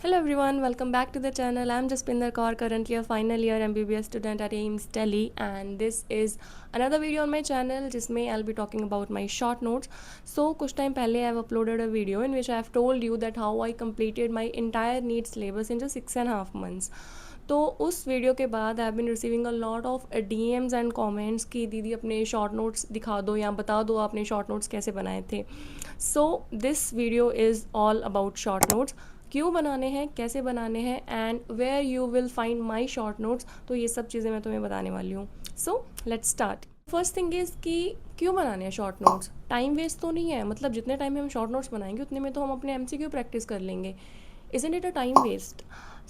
Hello everyone, welcome back to the channel. I'm Jaspinder Kaur, currently a final year MBBS student at AIMS Delhi, and this is another video on my channel जिसमें I'll be talking about my short notes. So कुछ time पहले I've uploaded a video in which I've told you that how I completed my entire NEET syllabus in just 6.5 months. तो उस video के बाद I have been receiving a lot of DMs and comments कि दीदी अपने short notes दिखा दो या बता दो आपने शॉर्ट नोट्स कैसे बनाए थे. So this video is all about short notes. क्यों बनाने हैं, कैसे बनाने हैं and where you will find my short notes. तो ये सब चीज़ें मैं तुम्हें बताने वाली हूँ. So let's start. First thing is कि क्यों बनाने हैं शॉर्ट नोट्स. टाइम वेस्ट तो नहीं है, मतलब जितने टाइम में हम शॉर्ट नोट्स बनाएंगे उतने में तो हम अपने MCQ प्रैक्टिस कर लेंगे. Isn't it a time waste?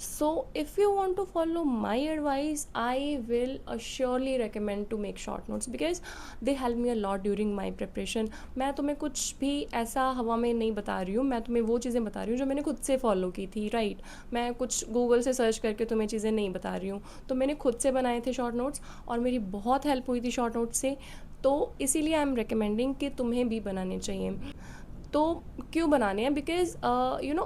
So if you want to follow my advice, I will surely recommend to make short notes because they help me a lot during my preparation. मैं तुम्हें कुछ भी ऐसा हवा में नहीं बता रही हूँ, मैं तुम्हें वो चीज़ें बता रही हूँ जो मैंने खुद से फॉलो की थी. राइट, मैं कुछ गूगल से सर्च करके तुम्हें चीज़ें नहीं बता रही हूँ. तो मैंने खुद से बनाए थे शॉर्ट नोट्स और मेरी बहुत हेल्प हुई थी शॉर्ट नोट्स से. तो इसीलिए आई एम रिकमेंडिंग कि तुम्हें भी बनाने चाहिए. तो क्यों बनाने हैं, बिकॉज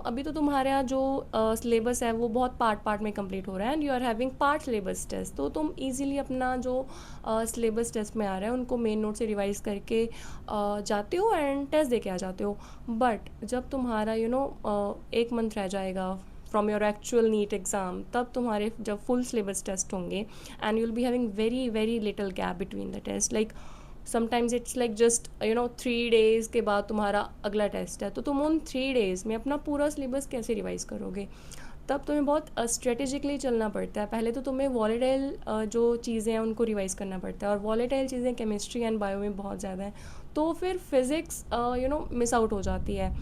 अभी तो तुम्हारे यहाँ जो सिलेबस है वो बहुत पार्ट पार्ट में कंप्लीट हो रहा है and you are having part syllabus test. तो तुम इजीली अपना जो सिलेबस टेस्ट में आ रहा है उनको मेन नोट से रिवाइज करके जाते हो एंड टेस्ट दे के आ जाते हो. बट जब तुम्हारा एक मंथ रह जाएगा from your actual NEET exam, तब तुम्हारे जब फुल सिलेबस टेस्ट होंगे and you will be having very very little gap between the test. Like sometimes it's like just 3 days के बाद तुम्हारा अगला टेस्ट है. तो तुम उन 3 days में अपना पूरा सिलेबस कैसे रिवाइज करोगे. तब तुम्हें बहुत स्ट्रेटेजिकली चलना पड़ता है. पहले तो तुम्हें वॉलेटाइल जो चीज़ें हैं उनको रिवाइज करना पड़ता है और वॉलेटाइल चीज़ें केमिस्ट्री एंड बायो में बहुत ज़्यादा है. तो फिर फिज़िक्स मिस आउट हो जाती है.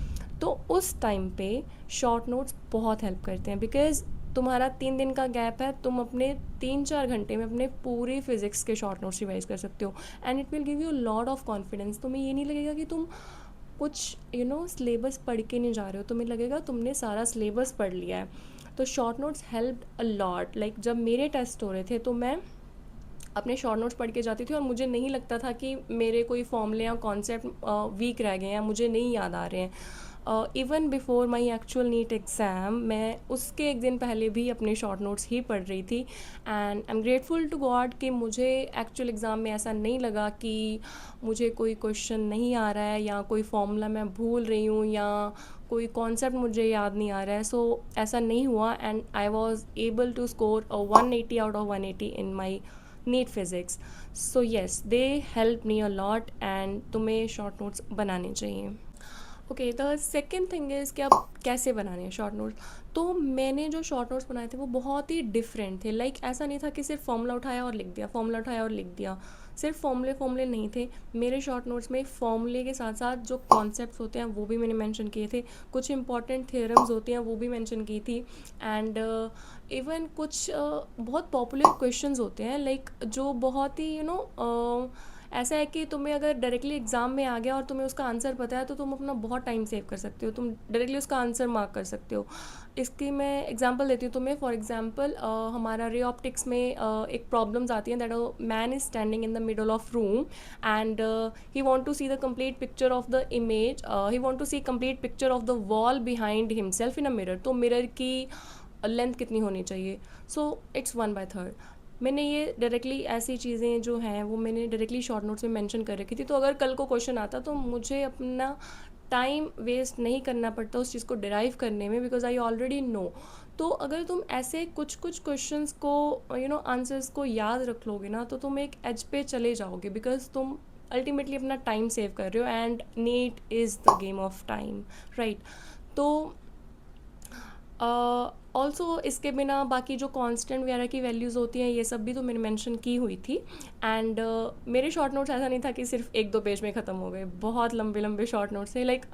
तो उस टाइम पे शॉर्ट नोट्स बहुत हेल्प करते हैं बिकॉज तुम्हारा 3 दिन का गैप है. तुम अपने 3-4 घंटे में अपने पूरे फिज़िक्स के शॉर्ट नोट्स रिवाइज कर सकते हो and it will give you lot of confidence. तुम्हें ये नहीं लगेगा कि तुम कुछ सिलेबस पढ़ के नहीं जा रहे हो, तुम्हें लगेगा तुमने सारा सिलेबस पढ़ लिया है. तो short notes help a lot. Like जब मेरे टेस्ट हो रहे थे तो मैं अपने शॉर्ट नोट्स पढ़ के जाती थी और मुझे नहीं लगता था कि मेरे कोई फॉर्मूले या कॉन्सेप्ट वीक रह गए हैं, मुझे नहीं याद आ रहे हैं. Even before my actual NEET exam मैं उसके एक दिन पहले भी अपने शॉर्ट नोट्स ही पढ़ रही थी and I am grateful to God कि मुझे एक्चुअल एग्ज़ाम में ऐसा नहीं लगा कि मुझे कोई क्वेश्चन नहीं आ रहा है या कोई फॉर्मूला मैं भूल रही हूँ या कोई कॉन्सेप्ट मुझे याद नहीं आ रहा है. सो ऐसा नहीं हुआ and I was able to score 180 out of 180 in my NEET physics. So yes, they help me a lot and तुम्हें शॉर्ट नोट्स बनाने चाहिए. Okay, the second thing is कि आप कैसे बनाने हैं शॉर्ट नोट्स. तो मैंने जो शॉर्ट नोट्स बनाए थे वो बहुत ही डिफरेंट थे. लाइक ऐसा नहीं था कि सिर्फ फॉर्मूला उठाया और लिख दिया, फॉर्मूला उठाया और लिख दिया. सिर्फ फॉर्मूले नहीं थे मेरे शॉर्ट नोट्स में. फॉर्मूले के साथ साथ जो कॉन्सेप्ट्स होते हैं वो भी मैंने मेंशन किए थे. कुछ इंपॉर्टेंट थ्योरम्स होती हैं वो भी मेंशन की थी एंड इवन कुछ बहुत पॉपुलर क्वेश्चंस होते हैं लाइक जो बहुत ही ऐसा है कि तुम्हें अगर डायरेक्टली एग्ज़ाम में आ गया और तुम्हें उसका आंसर पता है तो तुम अपना बहुत टाइम सेव कर सकते हो. तुम डायरेक्टली उसका आंसर मार्क कर सकते हो. इसकी मैं एग्जांपल देती हूँ तुम्हें. फॉर एग्जांपल हमारा रे ऑप्टिक्स में एक प्रॉब्लम्स आती हैं that a man is standing in the middle of room and he want to see the complete picture of the image. He want to see complete picture of the wall behind himself in a mirror. तो mirror की length कितनी होनी चाहिए. So it's 1/3. मैंने ये directly ऐसी चीज़ें जो हैं वो मैंने डायरेक्टली शॉर्ट नोट्स में मेंशन कर रखी थी. तो अगर कल को क्वेश्चन आता तो मुझे अपना टाइम वेस्ट नहीं करना पड़ता उस चीज़ को डिराइव करने में बिकॉज आई ऑलरेडी नो. तो अगर तुम ऐसे कुछ कुछ क्वेश्चंस को आंसर्स को याद रख लोगे ना तो तुम एक एज पे चले जाओगे बिकॉज तुम अल्टीमेटली अपना टाइम सेव कर रहे हो and NEET is the game of time. Right. तो ऑल्सो इसके बिना बाकी जो कांस्टेंट वगैरह की वैल्यूज़ होती हैं ये सब भी तो मैंने मेंशन की हुई थी एंड मेरे शॉर्ट नोट्स ऐसा नहीं था कि सिर्फ 1-2 पेज में ख़त्म हो गए. बहुत लंबे लंबे शॉर्ट नोट्स थे. लाइक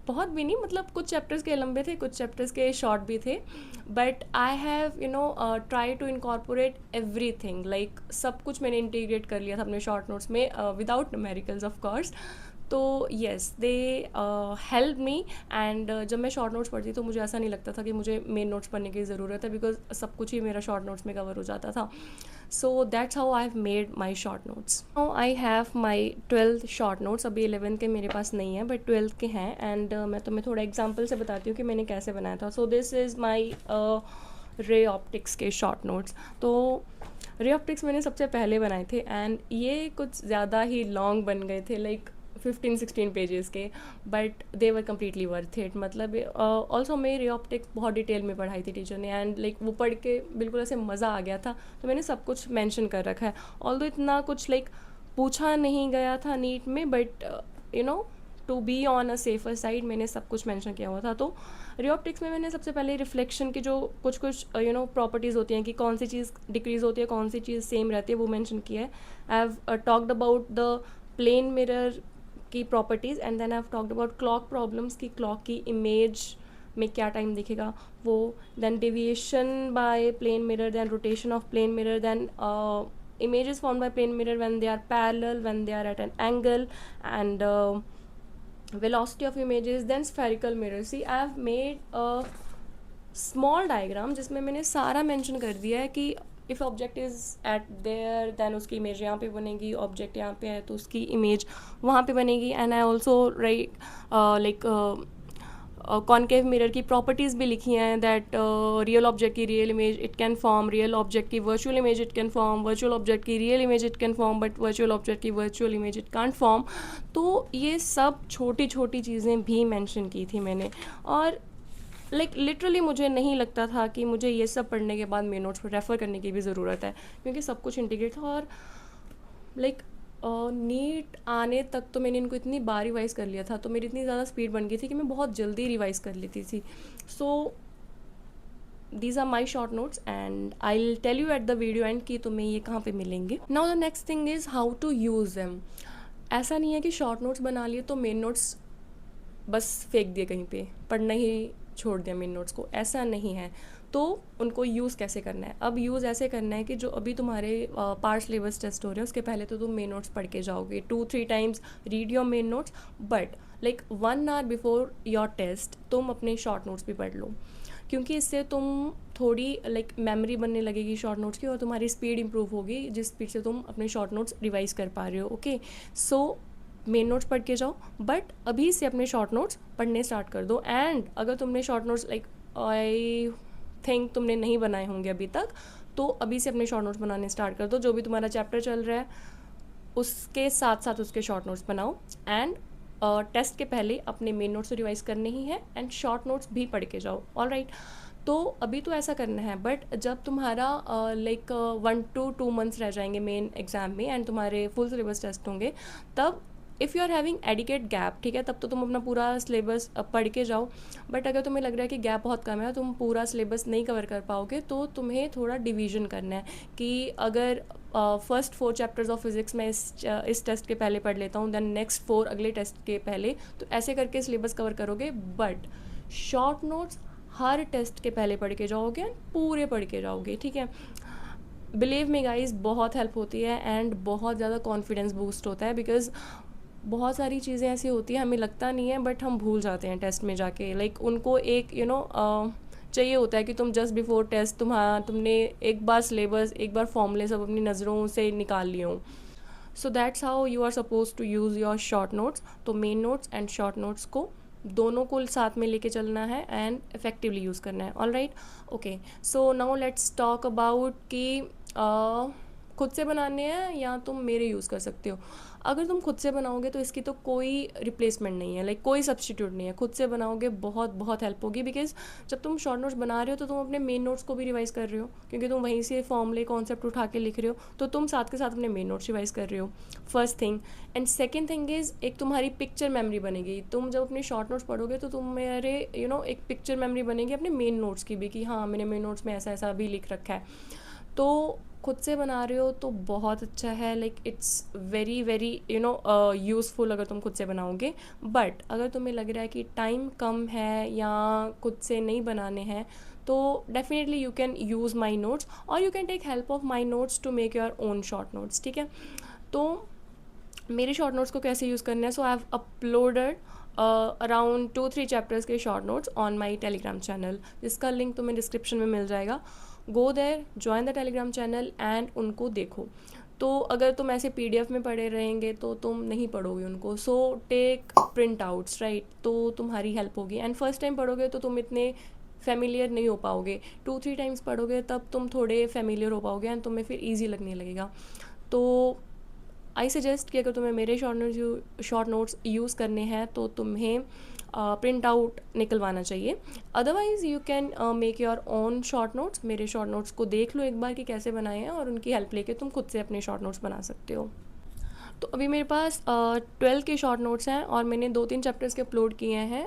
बहुत भी नहीं, मतलब कुछ चैप्टर्स के लंबे थे, कुछ चैप्टर्स के शॉर्ट भी थे. But I have try to incorporate everything. Like सब कुछ मैंने इंटीग्रेट कर लिया था अपने शॉर्ट नोट्स में विदाउट न्यूमेरिकल्स ऑफ कोर्स. तो yes, they help me and जब मैं शॉर्ट नोट्स पढ़ती तो मुझे ऐसा नहीं लगता था कि मुझे मेन नोट्स पढ़ने की ज़रूरत है बिकॉज सब कुछ ही मेरा शॉर्ट नोट्स में कवर हो जाता था. सो that's how I have made my short notes. Now I have my 12th short notes. अभी 11th के मेरे पास नहीं है बट 12th के हैं. एंड मैं तुम्हें थोड़ा एग्जाम्पल से बताती हूँ कि मैंने कैसे बनाया था. So this is my ray optics के शॉर्ट नोट्स. तो रे ऑप्टिक्स मैंने सबसे पहले बनाए थे एंड ये कुछ ज़्यादा ही लॉन्ग बन गए थे, लाइक 15-16 पेजेस के, but they were completely worth it. मतलब ऑल्सो मैं रे ऑप्टिक्स बहुत डिटेल में पढ़ाई थी टीचर ने एंड लाइक वो पढ़ के बिल्कुल ऐसे मज़ा आ गया था. तो मैंने सब कुछ मेंशन कर रखा है. ऑल्दो इतना कुछ लाइक पूछा नहीं गया था नीट में, but you know to be on a safer side मैंने सब कुछ मेंशन किया हुआ था. तो रे ऑप्टिक्स में मैंने सबसे पहले रिफ्लेक्शन की जो कुछ कुछ प्रॉपर्टीज़ होती हैं कि कौन सी चीज़ डिक्रीज़ होती है, कौन सी चीज़ सेम रहती है, वो मेंशन किया है. I have talked about the plane mirror की properties and then I have talked about clock problems की क्लॉक की इमेज में क्या टाइम दिखेगा वो. Then deviation by plane mirror, then rotation of plane mirror, then images formed by plane mirror when they are parallel, when they are at an angle, and velocity of images. Then spherical mirror. See, I have made a small diagram जिसमें मैंने सारा mention कर दिया है कि if object is at there then उसकी image यहाँ पे बनेगी, ऑब्जेक्ट यहाँ पे है तो उसकी इमेज वहाँ पे बनेगी. And I also write like concave mirror की प्रॉपर्टीज़ भी लिखी हैं. दैट रियल ऑब्जेक्ट की real image it can form, real object की virtual image it can form, virtual object की real image it can form, but virtual object की virtual image it can't form. तो ये सब छोटी छोटी चीज़ें भी मेंशन की थी मैंने. और लाइक लिटरली मुझे नहीं लगता था कि मुझे ये सब पढ़ने के बाद मेरे नोट्स पर रेफ़र करने की भी ज़रूरत है, क्योंकि सब कुछ इंटीग्रेट था. और लाइक नीट आने तक तो मैंने इनको इतनी बार रिवाइज़ कर लिया था, तो मेरी इतनी ज़्यादा स्पीड बन गई थी कि मैं बहुत जल्दी रिवाइज़ कर लेती थी. So these are my short notes and I will tell you at the video end कि तुम्हें ये कहाँ पे मिलेंगे. Now the next thing is how to use them. ऐसा नहीं है कि शॉर्ट नोट्स बना लिए तो मेन नोट्स बस फेंक दिए कहीं पे, पढ़ना ही छोड़ दिया मेन नोट्स को, ऐसा नहीं है. तो उनको यूज़ कैसे करना है? अब यूज़ ऐसे करना है कि जो अभी तुम्हारे पार्ट सिलेबस टेस्ट हो रहे हैं उसके पहले तो तुम मेन नोट्स पढ़ के जाओगे, 2-3 times read your main notes, but like 1 hour before your test तुम अपने शॉर्ट नोट्स भी पढ़ लो, क्योंकि इससे तुम थोड़ी लाइक मेमोरी बनने लगेगी शॉर्ट नोट्स की और तुम्हारी स्पीड इंप्रूव होगी जिस स्पीड से तुम अपने शॉर्ट नोट्स रिवाइज़ कर पा रहे हो. ओके, सो मेन नोट्स पढ़ के जाओ, बट अभी से अपने शॉर्ट नोट्स पढ़ने स्टार्ट कर दो. एंड अगर तुमने short notes like I think तुमने नहीं बनाए होंगे अभी तक, तो अभी से अपने शॉर्ट नोट्स बनाने स्टार्ट कर दो. जो भी तुम्हारा चैप्टर चल रहा है उसके साथ साथ उसके शॉर्ट नोट्स बनाओ. एंड टेस्ट के पहले अपने मेन नोट्स रिवाइज़ करने ही है एंड शॉर्ट नोट्स भी पढ़ के जाओ. ऑल राइट, तो अभी तो ऐसा करना है, बट जब तुम्हारा लाइक 1 to 2 मंथ्स रह जाएंगे मेन एग्ज़ाम में एंड तुम्हारे फुल सिलेबस टेस्ट होंगे, तब if you are having adequate gap, ठीक है, तब तो तुम अपना पूरा सिलेबस पढ़ के जाओ. बट अगर तुम्हें लग रहा है कि गैप बहुत कम है, तुम पूरा सिलेबस नहीं कवर कर पाओगे, तो तुम्हें थोड़ा डिवीजन करना है कि अगर फर्स्ट 4 चैप्टर्स ऑफ फिज़िक्स में इस टेस्ट के पहले पढ़ लेता हूँ, देन नेक्स्ट 4 अगले टेस्ट के पहले, तो ऐसे करके सिलेबस कवर करोगे. बट शॉर्ट नोट्स हर टेस्ट के पहले पढ़ के जाओगे, पूरे पढ़ के जाओगे, ठीक है. बिलीव मी गाइज, बहुत हेल्प होती है एंड बहुत ज़्यादा कॉन्फिडेंस बूस्ट होता है, बिकॉज बहुत सारी चीज़ें ऐसी होती हैं हमें लगता नहीं है बट हम भूल जाते हैं टेस्ट में जाके. लाइक उनको एक चाहिए होता है कि तुम जस्ट बिफोर टेस्ट तुमने एक बार सिलेबस, एक बार फॉर्मूले सब अपनी नज़रों से निकाल लिए हों. So that's how you are suppose to use your short notes. तो main notes and short notes को दोनों को साथ में लेके चलना है एंड इफ़ेक्टिवली यूज़ करना है. All right, okay, so now let's talk about कि खुद से बनाने हैं या तुम मेरे यूज़ कर सकते हो. अगर तुम खुद से बनाओगे तो इसकी तो कोई रिप्लेसमेंट नहीं है, लाइक कोई सब्स्टिट्यूट नहीं है. खुद से बनाओगे बहुत बहुत हेल्प होगी, बिकॉज जब तुम शॉर्ट नोट्स बना रहे हो तो तुम अपने मेन नोट्स को भी रिवाइज़ कर रहे हो, क्योंकि तुम वहीं से फॉर्मूले कॉन्सेप्ट उठा के लिख रहे हो, तो तुम साथ के साथ अपने मेन नोट्स रिवाइज़ कर रहे हो. First thing. And second thing is एक तुम्हारी पिक्चर मेमोरी बनेगी. तुम जब अपने शॉर्ट नोट्स पढ़ोगे तो तुम्हारे एक पिक्चर मेमोरी बनेगी अपने मेन नोट्स की भी, कि हाँ मैंने मेन नोट्स में ऐसा ऐसा भी लिख रखा है. तो खुद से बना रहे हो तो बहुत अच्छा है, like it's very very useful अगर तुम खुद से बनाओगे. बट अगर तुम्हें लग रहा है कि टाइम कम है या खुद से नहीं बनाने हैं, तो definitely you can use my notes और you can take help of my notes to make your own short notes, ठीक है. तो मेरे शॉर्ट नोट्स को कैसे यूज़ करना है, so I have uploaded around 2-3 chapters के short notes on my Telegram channel, जिसका लिंक तुम्हें डिस्क्रिप्शन में मिल जाएगा. Go there, join the Telegram channel and उनको देखो. तो अगर तुम ऐसे PDF में पढ़े रहेंगे तो तुम नहीं पढ़ोगे उनको. So take printouts, right. तो तुम्हारी हेल्प होगी. एंड फर्स्ट टाइम पढ़ोगे तो तुम इतने फेमिलियर नहीं हो पाओगे. 2-3 टाइम्स पढ़ोगे तब तुम थोड़े फेमिलियर हो पाओगे एंड तुम्हें फिर ईजी लगने लगेगा. तो आई सजेस्ट कि अगर तुम्हें मेरे शॉर्ट नोट्स यूज़ करने हैं तो तुम्हें प्रिंट आउट निकलवाना चाहिए. Otherwise you can make your own short notes. मेरे शॉर्ट नोट्स को देख लो एक बार कि कैसे बनाए हैं और उनकी हेल्प लेके तुम खुद से अपने शॉर्ट नोट्स बना सकते हो. तो अभी मेरे पास 12 के शॉर्ट नोट्स हैं और मैंने 2-3 चैप्टर्स के अपलोड किए हैं.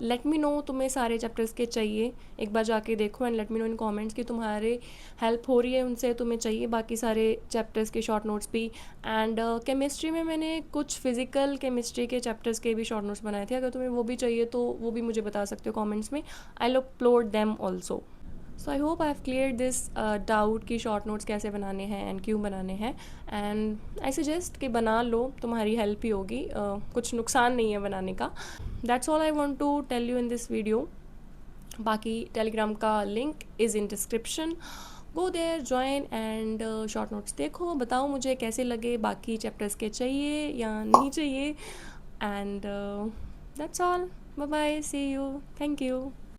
लेट मी नो तुम्हें सारे चैप्टर्स के चाहिए. एक बार जाके देखो and let me know in comments कि तुम्हारे हेल्प हो रही है उनसे, तुम्हें चाहिए बाकी सारे चैप्टर्स के शॉर्ट नोट्स भी. एंड केमिस्ट्री में मैंने कुछ फिजिकल केमिस्ट्री के चैप्टर्स के भी शॉर्ट नोट्स बनाए थे. अगर तुम्हें वो भी चाहिए तो वो भी मुझे बता सकते हो कॉमेंट्स में. I will upload them also. So I hope I have clear this doubt कि शॉर्ट नोट्स कैसे बनाने हैं एंड क्यों बनाने हैं. एंड आई सजेस्ट कि बना लो, तुम्हारी हेल्प ही होगी. कुछ नुकसान नहीं है बनाने का. That's all I want to tell you in this video. बाकी टेलीग्राम का link is in description. Go there, join and short notes देखो. बताओ मुझे कैसे लगे, बाकी चैप्टर्स के चाहिए या नहीं चाहिए. And that's all. Bye bye, see you, thank you.